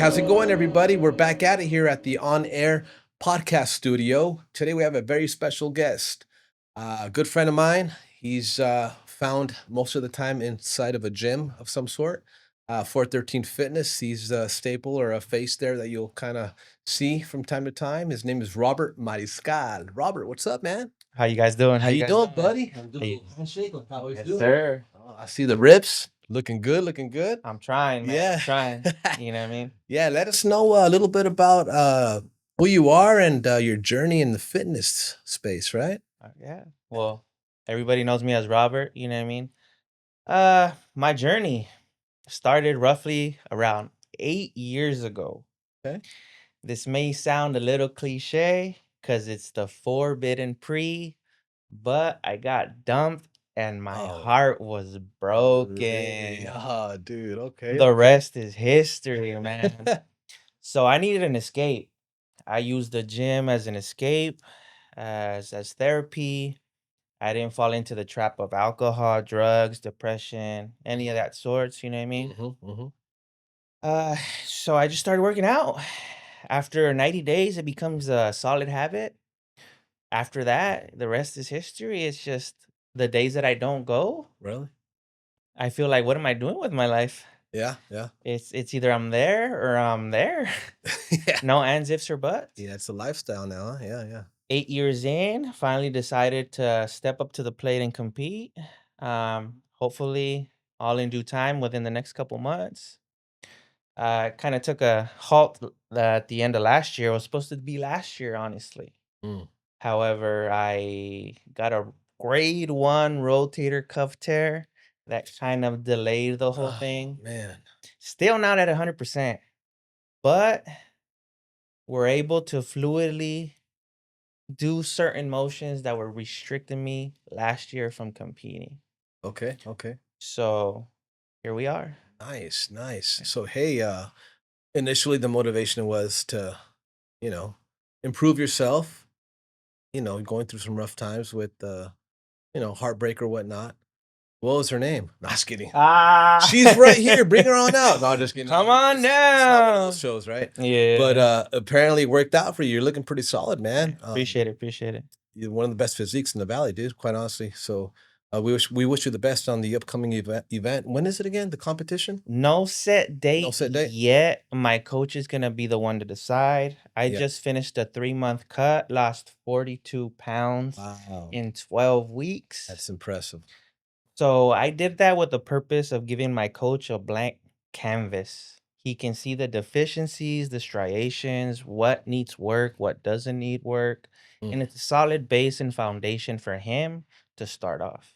how's it going, everybody? We're back at it here at the OnAir Podcast studio. Today we have a very special guest, a good friend of mine. He's found most of the time inside of a gym of some sort. 413 Fitness. He's a staple or a face there that you'll kind of see from time to time. His name is Robert Mariscal. Robert, what's up, man? How you guys doing? How you doing, buddy? I'm doing Handshake like I always Yes, do. sir. Oh, I see the rips. Looking good, looking good. I'm trying, man. Yeah. I'm trying. You know what I mean? Yeah, let us know a little bit about who you are and your journey in the fitness space, right? Yeah. Well, everybody knows me as Robert. You know what I mean? My journey started roughly around 8 years ago. Okay. This may sound a little cliche because it's the forbidden pre, but I got dumped and my Oh, heart was really? broken. Oh, dude. Okay. The rest is history, man. So I needed an escape. I used the gym as an escape, as therapy. I didn't fall into the trap of alcohol, drugs, depression, any of that sorts, you know what I mean? Mm-hmm. Uh, so I just started working out. After 90 days, it becomes a solid habit. After that, the rest is history. It's just the days that I don't go, Really? I feel like, what am I doing with my life? Yeah. Yeah. It's either I'm there or I'm there. Yeah. No ands, ifs, or buts. Yeah. It's a lifestyle now. Huh? Yeah. Yeah. 8 years in, finally decided to step up to the plate and compete. Hopefully, all in due time within the next couple months. Kind of took a halt at the end of last year. It was supposed to be last year, honestly. Mm. However, I got a grade 1 rotator cuff tear that kind of delayed the whole Oh, thing. man. Still not at 100%, but we're able to fluidly do certain motions that were restricting me last year from competing. Okay. Okay. So here we are. Nice. Nice. So, hey, initially the motivation was to, you know, improve yourself, going through some rough times with, heartbreak or whatnot. What was her name? No, just kidding. She's right here. Bring her on out. No, just kidding. Come on It's not one of now. those shows, right? Yeah. But apparently it worked out for you. You're looking pretty solid, man. Appreciate it. Appreciate it. You're one of the best physiques in the valley, dude. Quite honestly. So we wish you the best on the upcoming event. When is it again? The competition? No set date No set date. yet. My coach is going to be the one to decide. I Yeah. just finished a 3-month cut, lost 42 pounds Wow, in 12 weeks. that's impressive. So I did that with the purpose of giving my coach a blank canvas. He can see the deficiencies, the striations, what needs work, what doesn't need work. Mm, And it's a solid base and foundation for him to start off.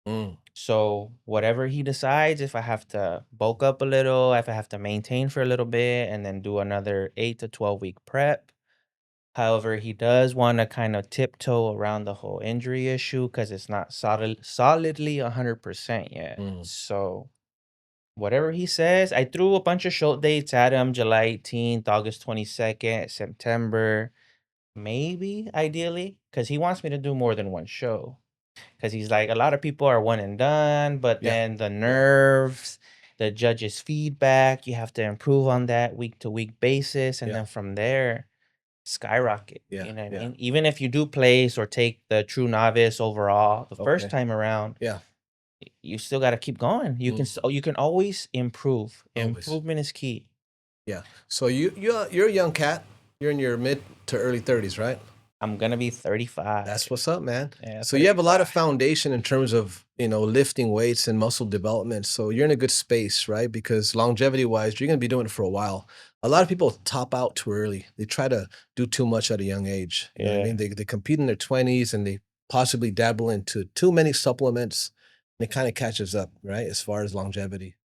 mm. So whatever he decides, if I have to bulk up a little, if I have to maintain for a little bit and then do another 8 to 12 week prep. However, he does want to kind of tiptoe around the whole injury issue because it's not solidly 100% yet. Mm. So whatever he says, I threw a bunch of show dates at him: July 18th, August 22nd, September, maybe ideally, because he wants me to do more than one show. Because he's like, a lot of people are one and done, but Yeah. then the nerves, the judges' feedback, you have to improve on that week to week basis. And Yeah. then from there, skyrocket. Yeah, You know what I yeah. mean? Even if you do place or take the true novice overall the first Okay. time around, Yeah. you still got to keep going. You can always improve. Always. Improvement is key. Yeah. So you're a young cat. You're in your mid to early 30s, right? I'm gonna be 35. That's what's up, man. Yeah, So you have a lot of 35. foundation in terms of, lifting weights and muscle development. So you're in a good space, right? Because longevity wise, you're going to be doing it for a while. A lot of people top out too early. They try to do too much at a young age. You know what I Yeah. mean? They compete in their 20s and they possibly dabble into too many supplements. And it kind of catches up, right? As far as longevity.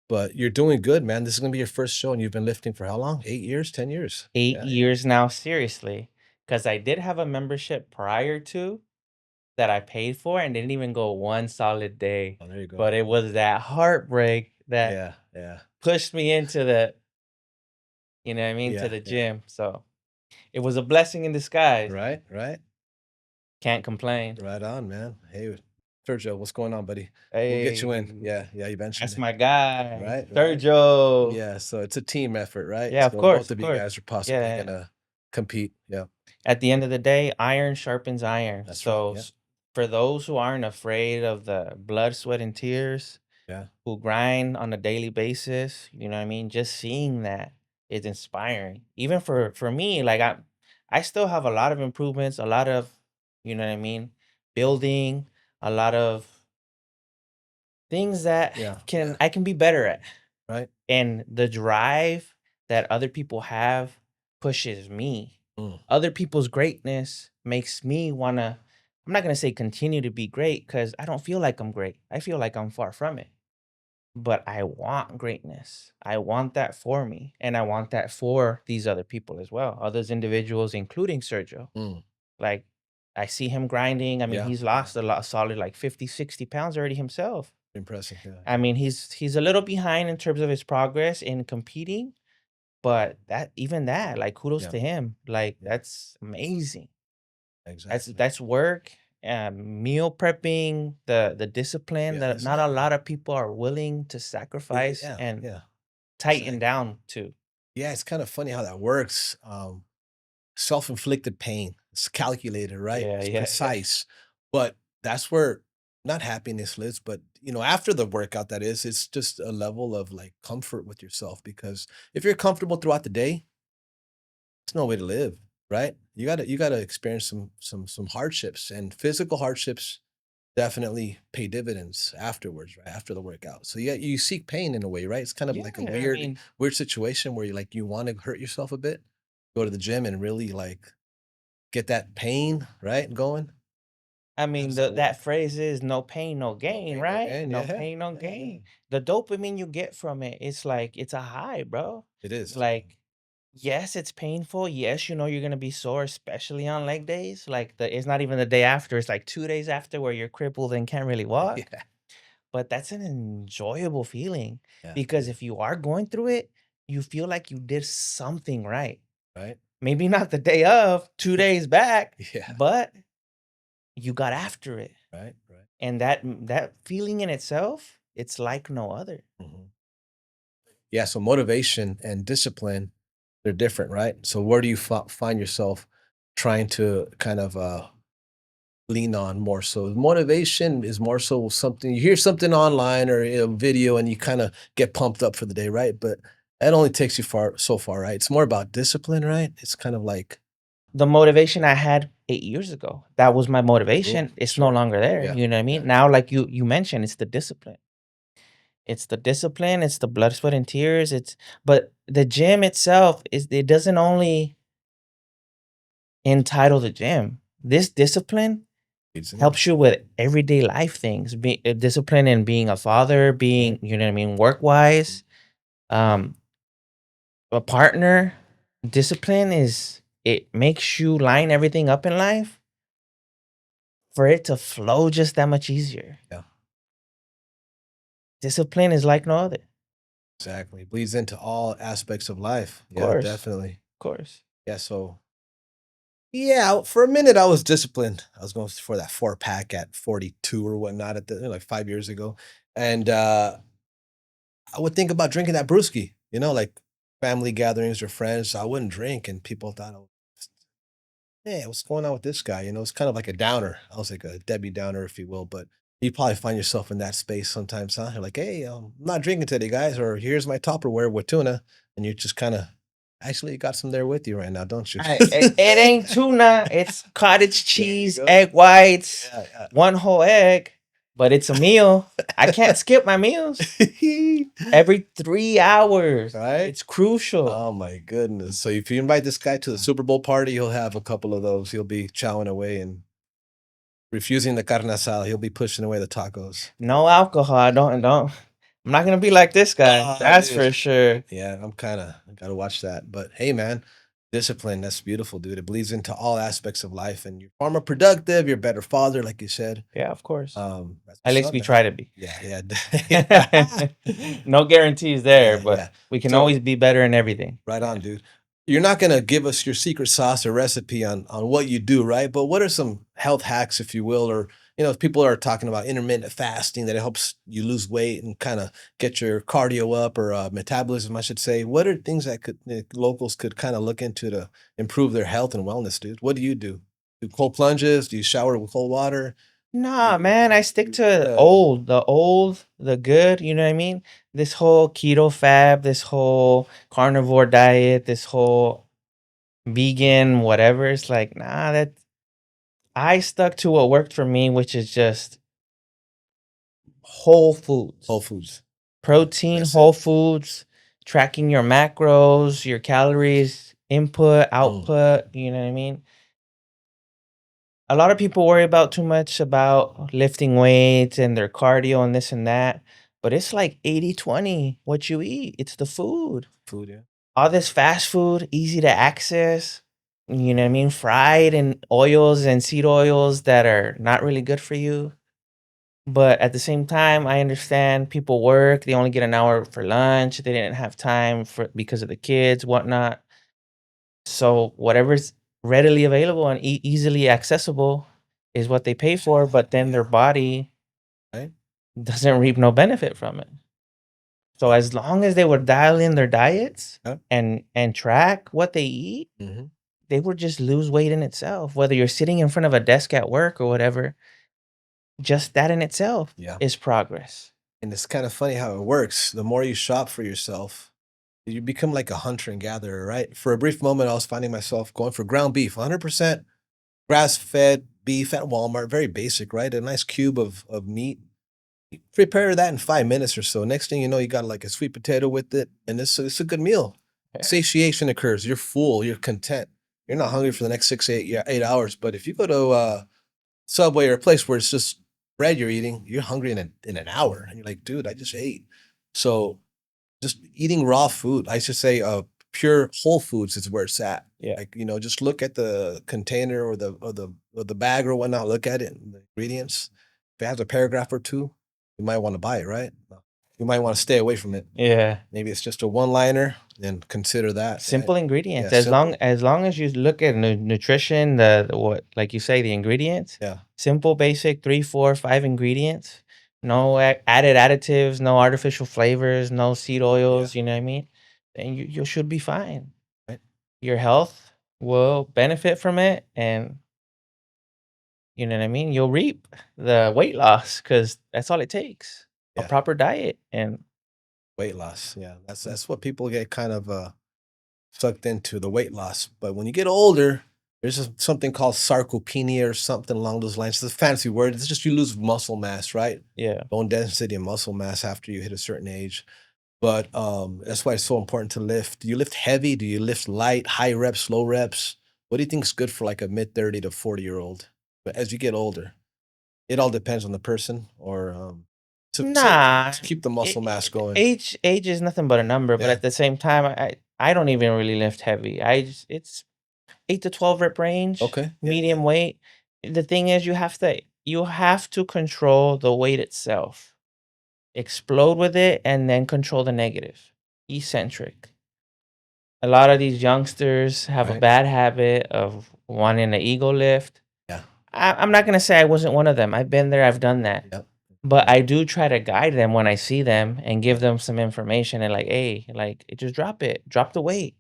But you're doing good, man. This is going to be your first show and you've been lifting for how long? 8 years, 10 years? 8 Yeah. years now, seriously. Because I did have a membership prior to that I paid for and didn't even go one solid day. Oh, there you go. But it was that heartbreak that Yeah. Yeah. pushed me into the, you know what I mean, Yeah. to the Yeah. gym. So it was a blessing in disguise. Right. Right. Can't complain. Right on, man. Hey, Sergio, what's going on, buddy? We'll get you in. Hey, Yeah, yeah, you mentioned that's it. my guy, Right, right. Sergio. Yeah, so it's a team effort, right? Yeah, So both of of you course. guys are possibly Yeah. gonna compete. Yeah, At the end of the day, iron sharpens iron. that's right. So Yeah, for those who aren't afraid of the blood, sweat, and tears, yeah, who grind on a daily basis, you know what I mean? Just seeing that is inspiring. Even for me, like I still have a lot of improvements, a lot of, you know what I mean, building, a lot of things that yeah, can yeah. I can be better at. Right. And the drive that other people have pushes me. Mm, Other people's greatness makes me wanna, I'm not gonna say continue to be great because I don't feel like I'm great. I feel like I'm far from it. But I want greatness. I want that for me. And I want that for these other people as well. Others individuals, including Sergio. mm. Like I see him grinding. I mean, Yeah, he's yeah. lost a lot solid like 50, 60 pounds already himself. Impressive. Yeah, I mean, he's a little behind in terms of his progress in competing, but that even that, like kudos yeah, to him. Like yeah. that's amazing. Exactly. That's work, meal prepping, the discipline Yeah, that not a exactly. lot of people are willing to sacrifice Yeah, and yeah. tighten Exactly. down to. Yeah, it's kind of funny how that works. Self-inflicted pain. It's calculated, right? Yeah, It's yeah, yeah. precise. But that's where not happiness lives, but after the workout, that is, it's just a level of like comfort with yourself because if you're comfortable throughout the day, it's no way to live, right? You gotta experience some hardships and physical hardships definitely pay dividends afterwards, right? After the workout. So yeah, you seek pain in a way, right? It's kind of Yeah, like a I weird, mean weird situation where you want to hurt yourself a bit, go to the gym and really like get that pain, right? Going. How does that work? that phrase is no pain, no No gain, pain, no right? gain. No Yeah. pain, no Yeah, yeah. gain. The dopamine you get from it, it's like it's a high, bro. It is. Like, yes, it's painful. Yes, you know you're gonna be sore, especially on leg days. Like it's not even the day after, it's like 2 days after where you're crippled and can't really walk. Yeah. But that's an enjoyable feeling Yeah, it because is. if you are going through it, you feel like you did something right. Right? Maybe not the day of, 2 days back, Yeah. but you got after it. Right, right. And that feeling in itself, it's like no other. Mhm. Yeah, so motivation and discipline, they're different, right? So where do you find yourself trying to kind of lean on more so? Motivation is more so something you hear something online or a video and you kind of get pumped up for the day, right? But that only takes you so far, right? It's more about discipline, right? It's kind of like The motivation I had 8 years ago, that was my cool, motivation. It's no sure. longer there. Yeah, You know what I yeah. mean? Now, like you mentioned, it's the discipline. It's the discipline, it's the blood, sweat, and tears. It's but the gym itself is it doesn't only entitle the gym. This discipline It's in helps you with everyday life things. Be discipline in being a father, right? being, you know what I mean, work wise, um, a partner. Discipline is it makes you line everything up in life for it to flow just that much easier. Yeah, Discipline is like no other. Of exactly. Bleeds into all aspects of life. Yeah, course, definitely. of course. Yeah, so yeah, for a minute I was disciplined. I was going for that 4 pack at 42 or whatnot at the like 5 years ago. And I would think about drinking that brewski, like family gatherings or friends. I wouldn't drink, and people thought, oh, hey, what's going on with this guy? It's kind of like a downer. I was like a Debbie Downer, if you will. But you probably find yourself in that space sometimes, huh? You're like, hey, I'm not drinking today, guys, or here's my Tupperware with tuna. And you just kind of actually got some there with you right now, don't you? It ain't tuna. It's cottage There you cheese, go. egg whites, Yeah, yeah. one whole egg, but it's a meal. I can't skip my meals every 3 hours. Right? It's crucial. Oh my goodness. So if you invite this guy to the Super Bowl party, he'll have a couple of those. He'll be chowing away and refusing the carne asada. He'll be pushing away the tacos. No alcohol. I don't. I'm not gonna be like this guy. Oh, That's dude. for sure. Yeah, I gotta watch that. But hey, man, discipline, that's beautiful, dude. It bleeds into all aspects of life, and you're far more productive, you're a better father, like you said. Yeah, of course. That's At what's least up, we man. try to be. Yeah, yeah. No guarantees there, Yeah, but yeah. we can So always be better in everything. right on, dude. You're not gonna give us your secret sauce or recipe on what you do, right? But what are some health hacks, if you will, or people are talking about intermittent fasting that it helps you lose weight and kind of get your cardio up or metabolism, I should say. What are things that locals could kind of look into to improve their health and wellness, dude? What do you do? Do cold plunges? Do you shower with cold water? Nah, man, I stick to Yeah. old, the good, you know what I mean? This whole keto fad, this whole carnivore diet, this whole vegan, whatever. It's like, nah, that I stuck to what worked for me, which is just whole Whole foods, foods. protein, That's it. whole foods, tracking your macros, your calories, input, Mm. output, you know what I mean? A lot of people worry about too much about lifting weights and their cardio and this and that, but it's like 80-20 what you eat. It's the food. Food, yeah. All this fast food, easy to access, you know what I mean? Fried in oils and seed oils that are not really good for you. But at the same time, I understand people work, they only get an hour for lunch, they didn't have time for because of the kids, whatnot. So whatever's readily available and easily accessible is what they pay for, but then their body Right? doesn't reap no benefit from it. So as long as they would dial in their diets Yeah. and track what they eat, Hmm. they would just lose weight in itself. Whether you're sitting in front of a desk at work or whatever, just that in itself Yeah. is progress. And it's kind of funny how it works. The more you shop for yourself, you become like a hunter and gatherer, right? For a brief moment, I was finding myself going for ground beef, 100% grass-fed beef at Walmart, very basic, right? A nice cube of meat. You prepare that in 5 minutes or so. Next thing you know, you got like a sweet potato with it, and it's a good meal. Yeah. Satiation occurs. You're full. You're content. You're not hungry for the next 6, 8, yeah, 8 hours. But if you go to Subway or a place where it's just bread you're eating, you're hungry in an hour, and you're like, dude, I just ate. So just eating raw food. I should say, pure whole foods is where it's at. Yeah. Like, just look at the container or the bag or whatnot. Look at it and the ingredients. If it has a paragraph or two, you might want to buy it, right? You might want to stay away from it. Yeah. Maybe it's just a one-liner, then consider that. Simple ingredients. Yeah, simple. As long as you look at nutrition, the what like you say, the ingredients, Yeah, simple, basic, 3, 4, 5 ingredients. No added additives, no artificial flavors, no seed yeah, oils, you know what I mean? Then you should be fine. right. Your health will benefit from it, and you know what I mean? You'll reap the weight loss because that's all it takes. A Yeah, proper diet and weight loss. Yeah, that's what people get kind of sucked into, the weight loss. But when you get older, there's something called sarcopenia or something along those lines. It's a fancy word. It's just you lose muscle mass, right? yeah. Bone density and muscle mass after you hit a certain age. But that's why it's so important to lift. Do you lift heavy? Do you lift light, high reps, low reps? What do you think is good for like a mid 30 to 40-year-old? But as you get older, it all depends on the person or Nah, to keep the muscle mass going. age is nothing but a number, but Yeah. at the same time, I don't even really lift heavy. It's 8 to 12 rep range, Okay. Yeah. medium weight. The thing is you have to control the weight itself. Explode with it and then control the negative. Eccentric. A lot of these youngsters have a Right. bad habit of wanting an ego lift. Yeah. I'm not gonna say I wasn't one of them. I've been there, I've done that. Yep. But I do try to guide them when I see them and give them some information and like, hey, like just drop it, drop the weight.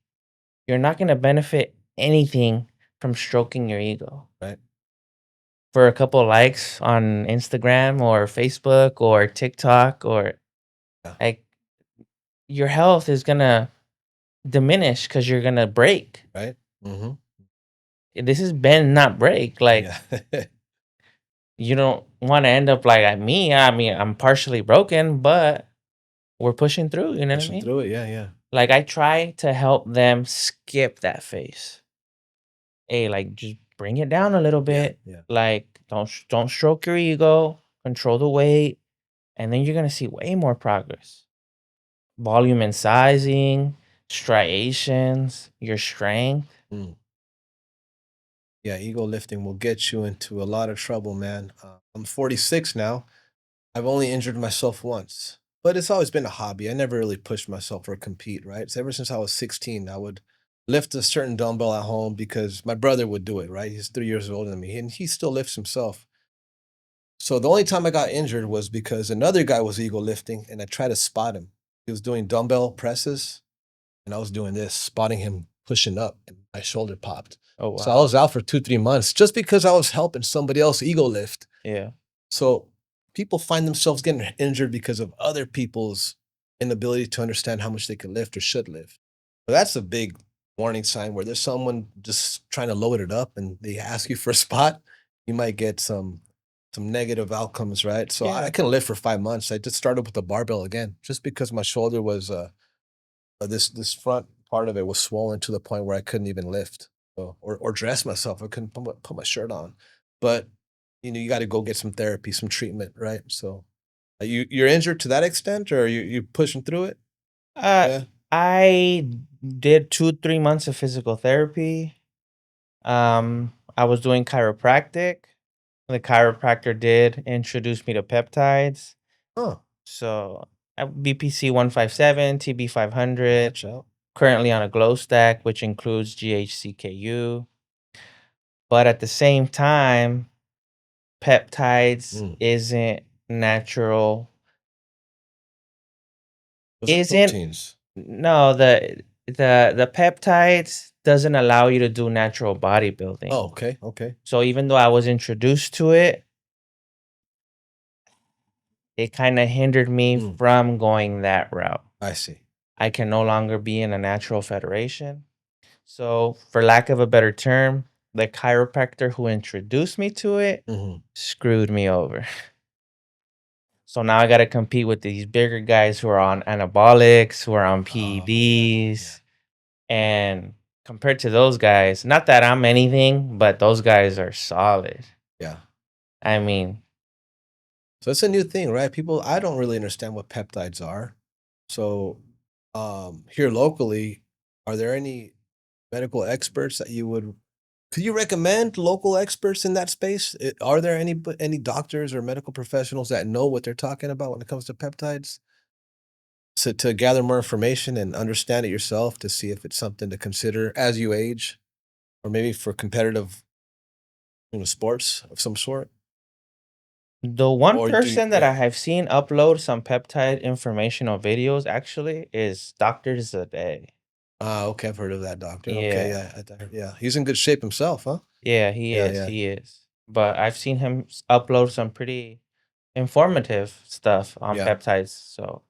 You're not gonna benefit anything from stroking your ego Right. for a couple likes on Instagram or Facebook or TikTok or Yeah. like your health is gonna diminish because you're gonna break. Right. Mm-hmm. This is bend, not break. Like Yeah. you don't want to end up like me. I mean, I'm partially broken, but we're pushing through. You know what I Pushing mean? through it. Yeah. Yeah. Like I try to help them skip that phase. Hey, like just bring it down a little Yeah. bit. Yeah. Like don't stroke your ego, control the weight, and then you're gonna see way more progress. Volume and sizing, striations, your strength. Mm. Yeah. Ego lifting will get you into a lot of trouble, man. I'm 46 now. I've only injured myself once, but it's always been a hobby. I never really pushed myself or compete, right? So ever since I was 16, I would lift a certain dumbbell at home because my brother would do it, right? He's 3 years older than me, and he still lifts himself. So the only time I got injured was because another guy was ego lifting and I tried to spot him. He was doing dumbbell presses and I was doing this, spotting him pushing up and my shoulder popped. Oh, So I wow. was out for 2, 3 months just because I was helping somebody else ego lift. Yeah. So people find themselves getting injured because of other people's inability to understand how much they can lift or should lift. So that's a big warning sign where there's someone just trying to load it up and they ask you for a spot, you might get some negative outcomes, right? So I Yeah. couldn't lift for 5 months. I just started with the barbell again, just because my shoulder was this front part of it was swollen to the point where I couldn't even lift, so, or dress myself. I couldn't put my shirt on. But you got to go get some therapy, some treatment, right? So you're injured to that extent, or you pushing through it? Uh, Yeah. I did 2, 3 months of physical therapy. I was doing chiropractic. The chiropractor did introduce me to peptides. Oh, So BPC 157, TB 500, watch out. currently on a glow stack, which includes GHCKU. But at the same time, peptides Mm. isn't natural. Those are Isn't proteins. no the peptides doesn't allow you to do natural bodybuilding. Oh, okay, okay. So even though I was introduced to it, it kind of hindered me Mm, from going that route. I see. I can no longer be in a natural federation. So, for lack of a better term, the chiropractor who introduced me to it Hmm. screwed me over. So now I got to compete with these bigger guys who are on anabolics, who are on Oh, yeah, yeah, PEDs. And compared to those guys, not that I'm anything, but those guys are solid. yeah. I mean, So it's a new thing, right? People, I don't really understand what peptides are. So, here locally, are there any medical experts that you would could you recommend local experts in that space? Are there any doctors or medical professionals that know what they're talking about when it comes to peptides? So to gather more information and understand it yourself to see if it's something to consider as you age, or maybe for competitive, sports of some sort. the one Or do you, person that yeah. I have seen upload some peptide informational videos actually is Dr. Zadeh. Ah, okay, I've heard of that doctor. Okay, Yeah. yeah, yeah, he's in good shape himself, huh? Yeah, he Yeah, is. yeah, He is. But I've seen him upload some pretty informative stuff on yeah. peptides. So,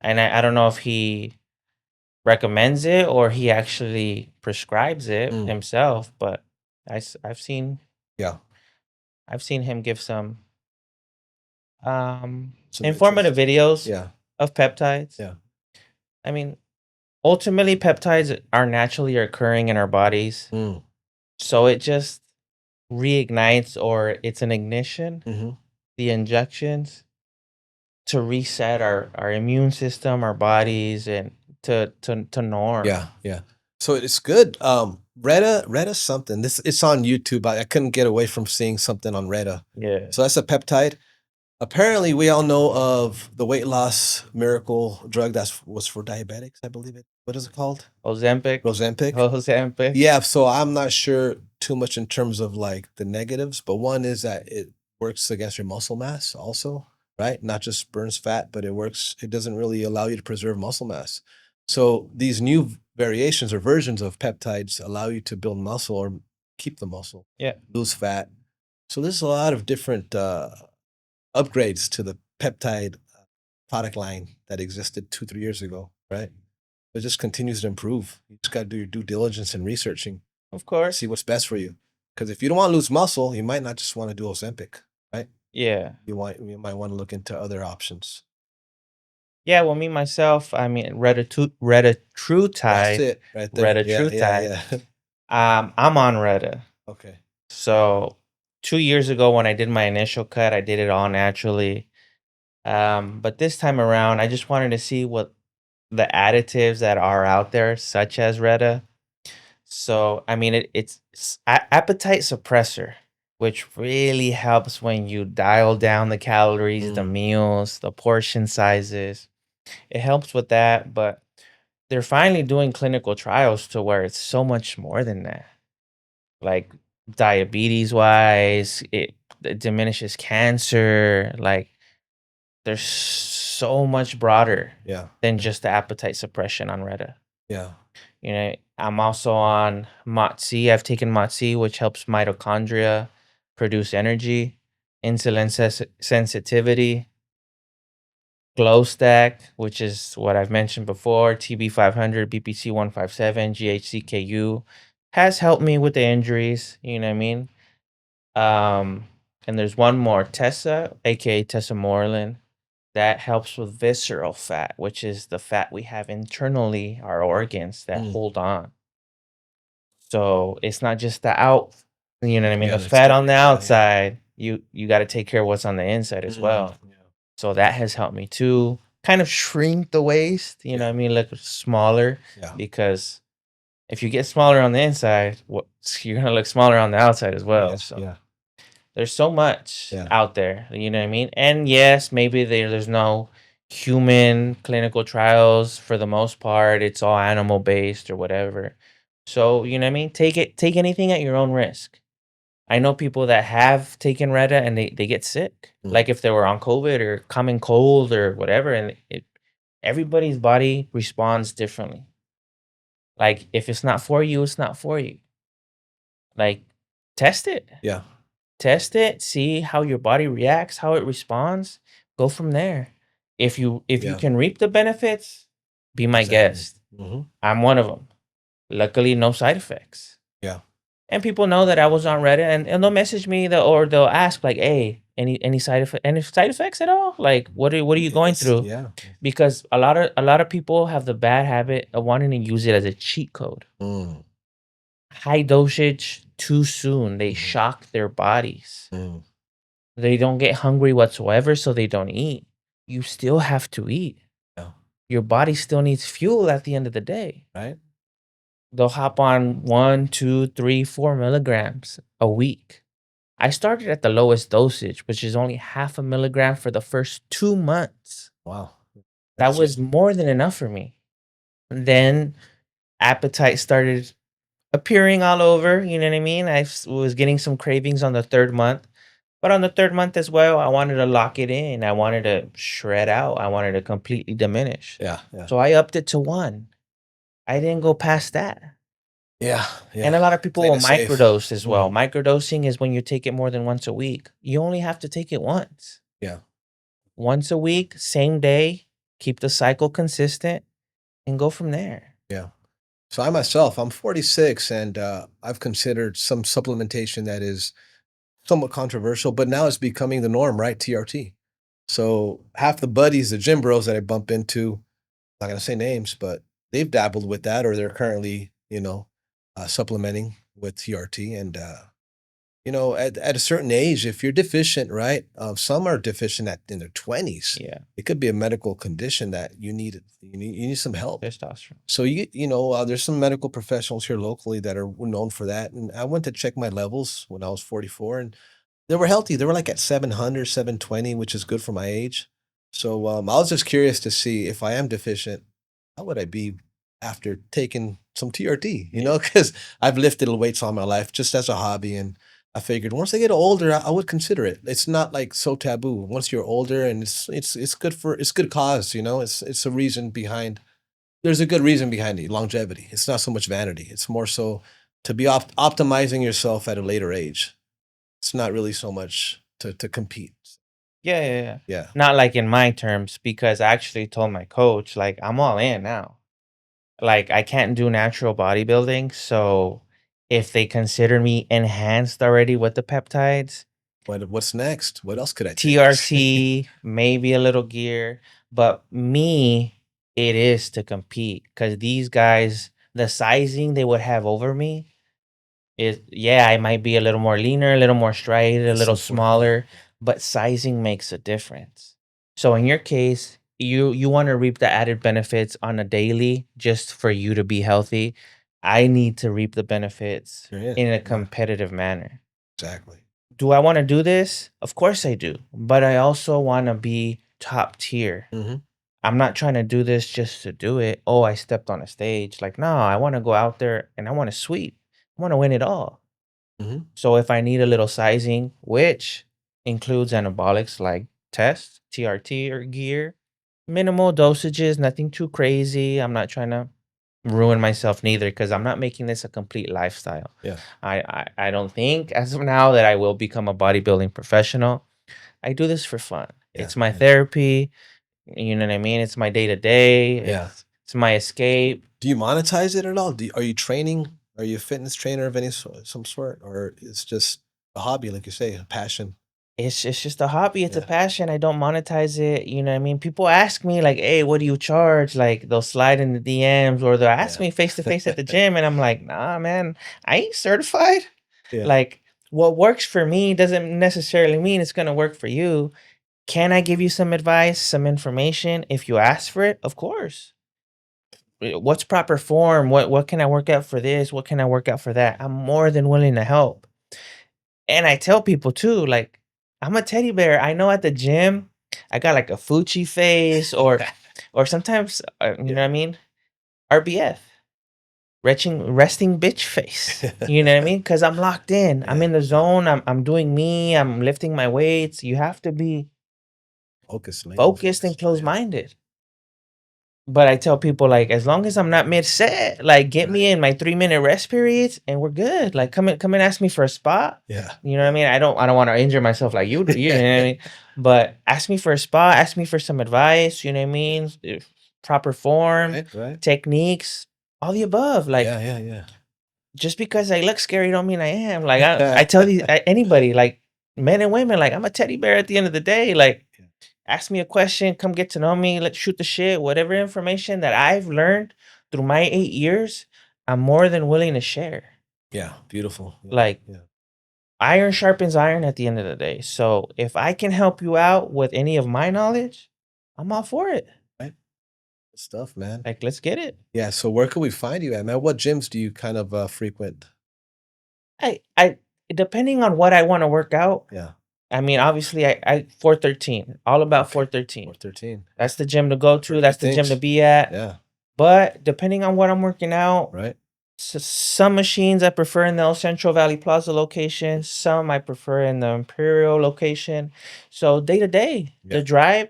and I don't know if he recommends it or he actually prescribes it Mm, himself, but I've seen yeah, him give some some informative interest. videos Yeah, of peptides. yeah. I mean, ultimately peptides are naturally occurring in our bodies. Mm, So it just reignites or it's an ignition, mhm. the injections to reset our immune system, our bodies and to norm. Yeah, yeah. So it's good. Retta something. This it's on YouTube. I couldn't get away from seeing something on Retta. Yeah. So that's a peptide. Apparently, we all know of the weight loss miracle drug that was for diabetics, I believe it. What is it called? Ozempic. Ozempic. Ozempic. Yeah, so I'm not sure too much in terms of like the negatives, but one is that it works against your muscle mass also, right? Not just burns fat, but it doesn't really allow you to preserve muscle mass. So these new variations or versions of peptides allow you to build muscle or keep the muscle, Yeah. lose fat. So there's a lot of different upgrades to the peptide product line that existed 2, 3 years ago, right? It just continues to improve. You just got to do your due diligence and researching, Of see course. what's best for you. Because if you don't want to lose muscle, you might not just want to do Ozempic, right? Yeah. You might want to look into other options. Yeah, well, me myself, I mean, That's it right there. Yeah, yeah, Retatrutide. yeah. I'm on Retta. Okay. So 2 years ago, when I did my initial cut, I did it all naturally. But this time around, I just wanted to see what the additives that are out there, such as Retta. So, I mean, it's appetite suppressor, which really helps when you dial down the calories, the Mm, meals, the portion sizes. It helps with that, but they're finally doing clinical trials to where it's so much more than that. Like diabetes wise, it diminishes cancer. Like there's so much broader Yeah. than Yeah. just the appetite suppression on Retta. Yeah. You know, I'm also on MOTS-C. I've taken MOTS-C, which helps mitochondria produce energy, insulin sensitivity, glow stack, which is what I've mentioned before, TB500, BPC 157, GHCKU, has helped me with the injuries. You know what I mean? And there's one more, Tessa, aka Tessa Moreland, that helps with visceral fat, which is the fat we have internally, our organs that Mm. hold on. So it's not just the out, you know what I mean? Yeah. The That's fat it. on the Yeah. Yeah. outside. You got to take care of what's on the inside as Mm. well. So that has helped me too. Kind of shrink the waist, you know Yeah. what I mean? Look smaller Yeah. because if you get smaller on the inside, you're gonna look smaller on the outside as well. Yes. So Yeah. there's so much Yeah. out there, you know what I mean? And yes, maybe there's no human clinical trials for the most part. It's all animal based or whatever. So, you know what I mean? Take anything at your own risk. I know people that have taken Retta and they get sick. Mm. Like if they were on COVID or common cold or whatever, and everybody's body responds differently. Like if it's not for you, it's not for you. Like test it. Yeah. Test it, see how your body reacts, how it responds, go from there. If you Yeah. can reap the benefits, be my Exactly. guest. Mm-hmm. I'm one of them. Luckily, no side effects. Yeah. And people know that I was on Reddit, and they'll message me or they'll ask like, "Hey, any side effects at all? Like, what are you going Yes. through?" Yeah. Because a lot of people have the bad habit of wanting to use it as a cheat code. Mm. High dosage too soon, they Mm-hmm. shock their bodies. Mm. They don't get hungry whatsoever, so they don't eat. You still have to eat. Yeah. Your body still needs fuel at the end of the day. Right. They'll hop on 1, 2, 3, 4 milligrams a week. I started at the lowest dosage, which is only half a milligram for the first 2 months. Wow. That That's was more than enough for me. Then appetite started appearing all over. You know what I mean? Was getting some cravings on the third month. But on the third month as well, I wanted to lock it in. I wanted to shred out. I wanted to completely diminish. yeah. Yeah. So I upped it to 1. I didn't go past that. Yeah. Yeah. And a lot of people Playing will it safe. microdose as well. Mm. Microdosing is when you take it more than once a week. You only have to take it once. Yeah. Once a week, same day, keep the cycle consistent and go from there. Yeah. So I myself, I'm 46, and I've considered some supplementation that is somewhat controversial, but now it's becoming the norm, right? TRT. So half the buddies, the gym bros that I bump into, not gonna say names, but they've dabbled with that, or they're currently, supplementing with TRT. And at a certain age, if you're deficient, right? Some are deficient in their 20s. Yeah. It could be a medical condition that you need some help. Testosterone. So there's some medical professionals here locally that are known for that. And I went to check my levels when I was 44, and they were healthy. They were like at 700, 720, which is good for my age. So I was just curious to see if I am deficient, how would I be after taking some TRT, because I've lifted weights all my life just as a hobby. And I figured once I get older, I would consider it. It's not like so taboo. Once you're older, and it's good cause, it's a reason behind there's a good reason behind it, longevity. It's not so much vanity. It's more so to be optimizing yourself at a later age. It's not really so much to compete. Yeah, yeah, yeah. Yeah. Not like in my terms, because I actually told my coach, like, I'm all in now. Like, I can't do natural bodybuilding. So if they consider me enhanced already with the peptides, What's next? What else could I take? TRT, maybe a little gear. But me, it is to compete because these guys, the sizing they would have over me is, yeah, I might be a little more leaner, a little more striated, a That's little important, yeah. smaller, but sizing makes a difference. So in your case, you want to reap the added benefits on a daily just for you to be healthy. I need to reap the benefits You're in. in a Yeah, competitive manner. exactly. Do I want to do this? Of course I do. But I also want to be top tier. Mhm. I'm not trying to do this just to do it. Oh, I stepped on a stage. Like, no, I want to go out there and I want to sweep. I want to win it all. Mhm. So if I need a little sizing, which includes anabolics like test, TRT or gear, minimal dosages, nothing too crazy. I'm not trying to ruin myself neither because I'm not making this a complete lifestyle. Yeah. I don't think as of now that I will become a bodybuilding professional. I do this for fun. Yeah. It's my Yeah. therapy. You know what I mean? It's my day to day. Yeah. It's my escape. Do you monetize it at all? Are you training? Are you a fitness trainer of some sort, or it's just a hobby, like you say, a passion? It's just a hobby. It's a Yeah. passion. I don't monetize it. You know what I mean? People ask me like, "Hey, what do you charge?" Like they'll slide in the DMs or they'll ask Yeah. me face to face at the gym, and I'm like, "Nah, man, I ain't certified." Yeah. Like what works for me doesn't necessarily mean it's gonna work for you. Can I give you some advice, some information if you ask for it? Of course. What's proper form? What can I work out for this? What can I work out for that? I'm more than willing to help. And I tell people too, like, I'm a teddy bear. I know at the gym, I got like a Fuchi face or sometimes you know what I Yeah. mean? RBF, resting bitch face. You know what I mean? Because I'm locked in. I'm Yeah. in the zone. I'm doing me. I'm lifting my weights. You have to be Focus, laser focused focus. and close minded. But I tell people like, as long as I'm not mid set, like get me Right. in my 3 minute rest periods, and we're good. Like come and ask me for a spot. Yeah. You know what I mean? I don't want to injure myself like you do. You know what I mean? But ask me for a spot. Ask me for some advice. You know what I mean? Proper form, Right. Right. techniques, all the above. Like Yeah. Yeah. Yeah. just because I look scary don't mean I am. Like I tell anybody, like men and women, like I'm a teddy bear at the end of the day. Like ask me a question, come get to know me, let's shoot the shit. Whatever information that I've learned through my 8 years, I'm more than willing to share. Yeah. Beautiful. Yeah. Like Yeah. iron sharpens iron at the end of the day. So if I can help you out with any of my knowledge, I'm all for it. Right. Good stuff, man. Like let's get it. Yeah. So where can we find you at, man? What gyms do you kind of frequent? I depending on what I want to work out. Yeah. I mean, obviously I 413, all about Okay. 413. 413. That's the gym to go to. That's the gym to Thanks. be at. Yeah. But depending on what I'm working out, Right. some machines I prefer in the El Central Valley Plaza location. Some I prefer in the Imperial location. So day to day, Yeah. the drive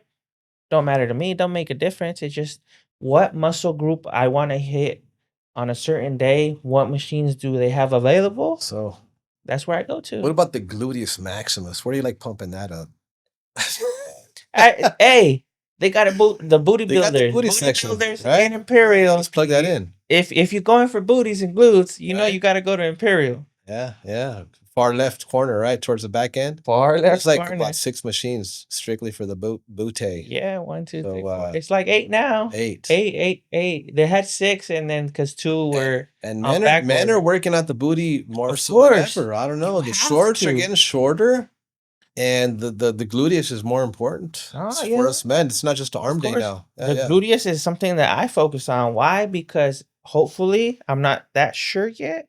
don't matter to me. Don't make a difference. It's just what muscle group I want to hit on a certain day. What machines do they have available? So That's where I go what to. about the gluteus maximus? Where do you like pumping that up? Hey, they got the booty They got the builders, booty section, bodybuilders, right? and Imperial. Let's plug that in. If you're going for booties and glutes, you know Right. you got to go to Imperial. Yeah, yeah. Far left corner, right? Towards the back end. Far There's left like corner. about 6 machines strictly for the booty. Yeah, 1, 2, 3, So 4. It's like 8 now. 8. 8. They had 6, and then because 2 were And on men are backward. working out the booty more Of so than course. ever. I don't know. You The have shorts are to. getting shorter, and the gluteus is more important. Oh, For yeah. us men. It's not just an arm Of day course. now. Yeah, The yeah. gluteus is something that I focus on. Why? Because hopefully, I'm not that sure yet.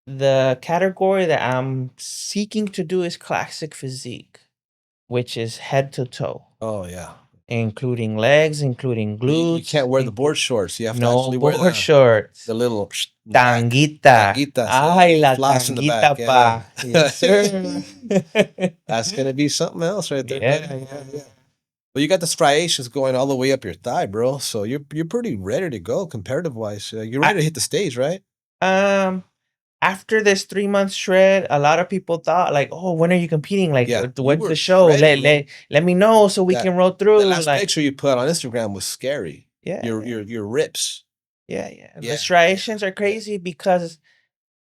The category that I'm seeking to do is classic physique, which is head to toe, Oh yeah. including legs, including You glutes. can't wear the board shorts. You have to No actually wear board shorts. the little Tanguita. tanguitas. Ay, la Floss in the back. tanguita pa. Yes, sir. That's gonna be something else right there, Yeah, buddy. yeah. But you got the striations going all the way up your thigh, bro. So you're pretty ready to go comparative wise. You're ready to hit the stage, right? After this 3 month shred, a lot of people thought like, "Oh, when are you competing? Like, Yeah, you when's were the show? shredding, man. Let me know so we That- can roll The through." last Like, picture you put on Instagram was scary. yeah, Your rips. yeah. Yeah, The striations are crazy because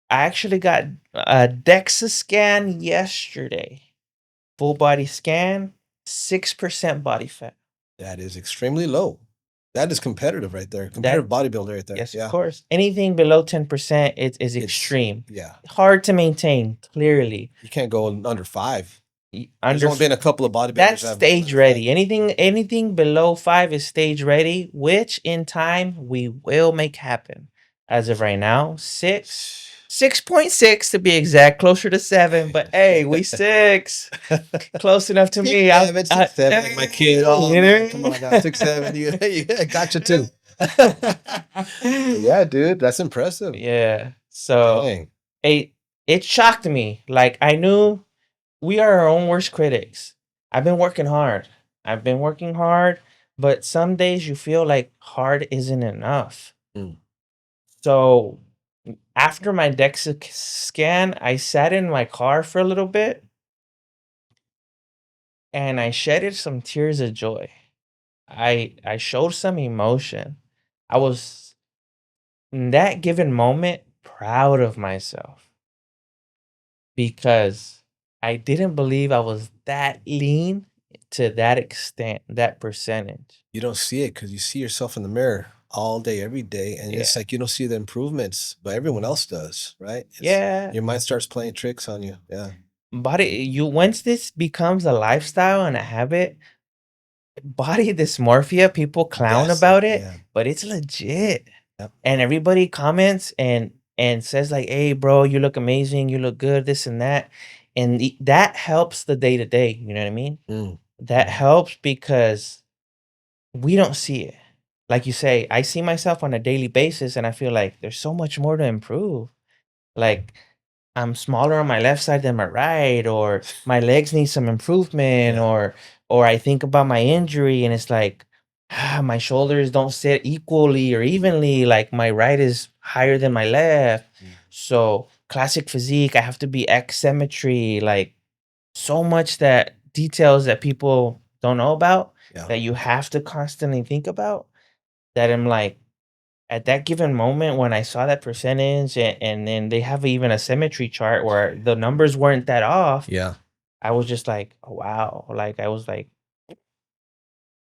I actually got a DEXA scan yesterday. Full body scan, 6% body fat. That is extremely low. That is competitive right there. Competitive bodybuilder right there. Yes, Yeah. of course. Anything below 10% is It's- extreme. Yeah. Hard to maintain, clearly. You can't go under 5. There's Under only been a couple of bodybuilders. That's that have stage under ready. 5. Anything below 5 is stage ready, which in time we will make happen. As of right now, 6.6 to be exact, closer to 7. But hey, we 6, close enough to me. 7, 6, 7, like my kid. Oh, You know? man, come on now, 6, 7. You gotcha too. Yeah, dude, that's impressive. Yeah. So Dang. it shocked me. Like, I knew we are our own worst critics. I've been working hard. I've been working hard, but some days you feel like hard isn't enough. Mm. So after my DEXA scan, I sat in my car for a little bit and I shedded some tears of joy. I showed some emotion. I was in that given moment proud of myself because I didn't believe I was that lean to that extent, that percentage. You don't see it because you see yourself in the mirror all day, every day, and Yeah. it's like you don't see the improvements, but everyone else does, right? Yeah. Your mind starts playing tricks on you. Yeah. Once this becomes a lifestyle and a habit, body dysmorphia, people clown That's it. about it, Yeah. but it's legit. Yep. And everybody comments and says like, "Hey, bro, you look amazing. You look good. This and that," and that helps the day to day. You know what I mean? Mm. That helps because we don't see it. Like you say, I see myself on a daily basis, and I feel like there's so much more to improve. Like, I'm smaller on my left side than my right, or my legs need some improvement, Yeah. or I think about my injury and it's like, my shoulders don't sit equally or evenly. Like my right is higher than my left. Mm. So classic physique, I have to be X symmetry, like so much that details that people don't know about Yeah. that you have to constantly think about. That I'm like, at that given moment when I saw that percentage and then they have even a symmetry chart where the numbers weren't that off, Yeah. I was just like, "Oh, wow." Like, I was like,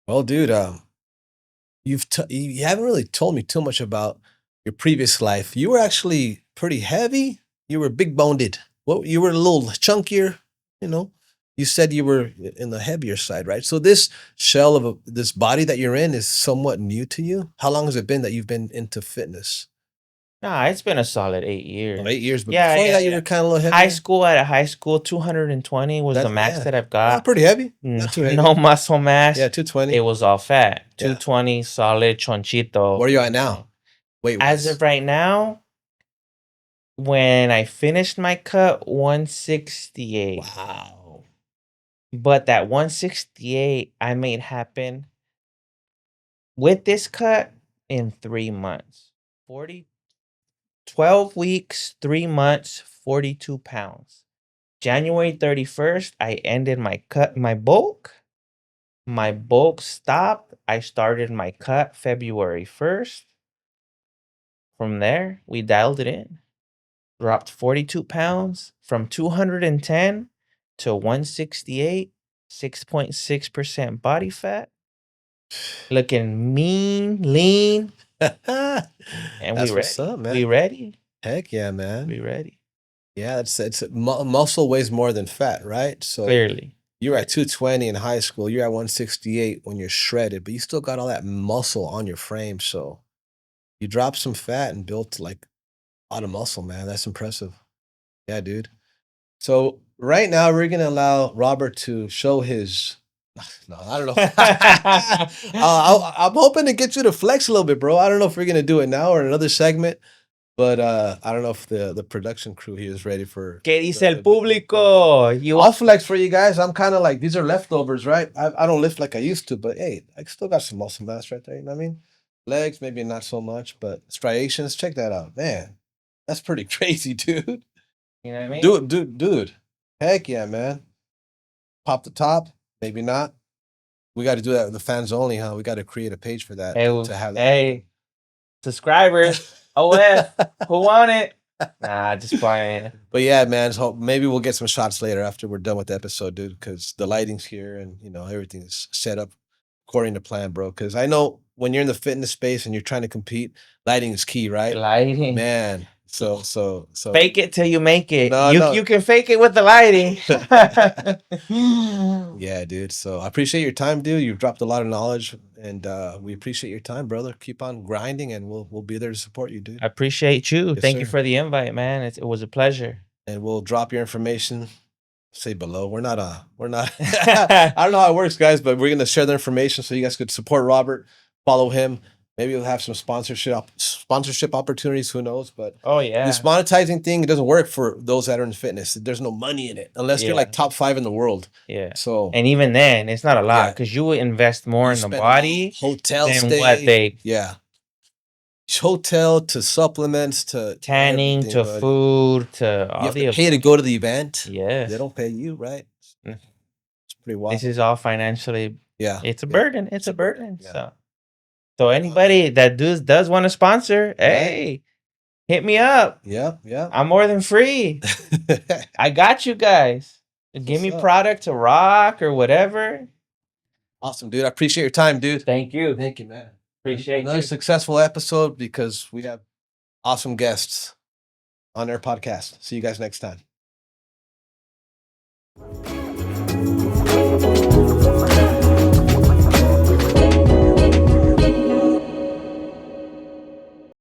Well, dude, you haven't really told me too much about your previous life. You were actually pretty heavy. You were big boned. Well, you were a little chunkier, you know. You said you were in the heavier side, right? So this shell of this body that you're in is somewhat new to you. How long has it been that you've been into fitness? "Nah, it's been a solid 8 Oh, years." 8 years, but Yeah, before yeah, that, you yeah. were kind of a little High heavier. school at a high school, 220 was the That's max yeah, that I've got. pretty heavy. No, Not too heavy. no muscle mass. Yeah, 220. It was all fat. Yeah. 220 solid chonchito. Where are you at now? Weight As wise. of right now, when I finished my cut, 168. Wow. But that 168 I made happen with this cut in 3 months. 40 12 weeks, 3 months, 42 pounds. January 31st, I ended my bulk. My bulk stopped. I started my cut February 1st. From there, we dialed it in. Dropped 42 pounds from 210 to 168, 6.6% body fat. Looking mean, lean, and we That's what's ready. up, man. We ready. Heck yeah, man. We ready. Yeah, it's muscle weighs more than fat, right? So Clearly. you're at 220 in high school. You're at 168 when you're shredded, but you still got all that muscle on your frame. So you dropped some fat and built like a lot of muscle, man. That's impressive. Yeah, dude. So right now we're gonna allow Robert to show his. No, I don't know. I'm hoping to get you to flex a little bit, bro. I don't know if we're gonna do it now or another segment, but I don't know if the production crew here is ready for. ¿Qué dice el público? I'll flex for you guys. I'm kind of like these are leftovers, right? I don't lift like I used to, but hey, I still got some muscle mass right there. You know what I mean? Legs, maybe not so much, but striations. Check that out, man. That's pretty crazy, dude. You know what I mean? Dude. Heck yeah, man. Pop the top, maybe not. We got to do that with the fans only, huh? We got to create a page for that to have that. Hey, subscribers. OF, who want it? Nah, just playing. But yeah, man. So maybe we'll get some shots later after we're done with the episode, dude, because the lighting's here and everything's set up according to plan, bro. Because I know when you're in the fitness space and you're trying to compete, lighting is key, right? Lighting. Man. So fake it till you make it. No, you can fake it with the lighting. Yeah, dude. So I appreciate your time, dude. You've dropped a lot of knowledge, and we appreciate your time, brother. Keep on grinding, and we'll be there to support you, dude. I appreciate you. Yes, Thank you sir. for the invite, man. It was a pleasure. And we'll drop your information. Say below. We're not. I don't know how it works, guys, but we're gonna share the information so you guys could support Robert, follow him, Maybe we'll have some sponsorship opportunities. Who knows? But Oh yeah. this monetizing thing, it doesn't work for those that are in fitness. There's no money in it unless you're Yeah. like top 5 in the world. Yeah. So And even then, it's not a lot Yeah. because you would invest more you in the spend body hotel than stay, what they hotel to supplements to tanning everything, to buddy. food to You all have the to pay to go to the event. Yes. They don't pay you, right? Mm. It's pretty wild. This is all financially. Yeah. It's a yeah. burden. It's a burden. Yeah. So anybody that does want to sponsor, hey, hit me up. Yeah. I'm more than free. I got you guys. Give What's me up? product to rock or whatever. Awesome, dude. I appreciate your time, dude. Thank you. Thank you, man. Appreciate Another you. successful episode because we have awesome guests on our podcast. See you guys next time.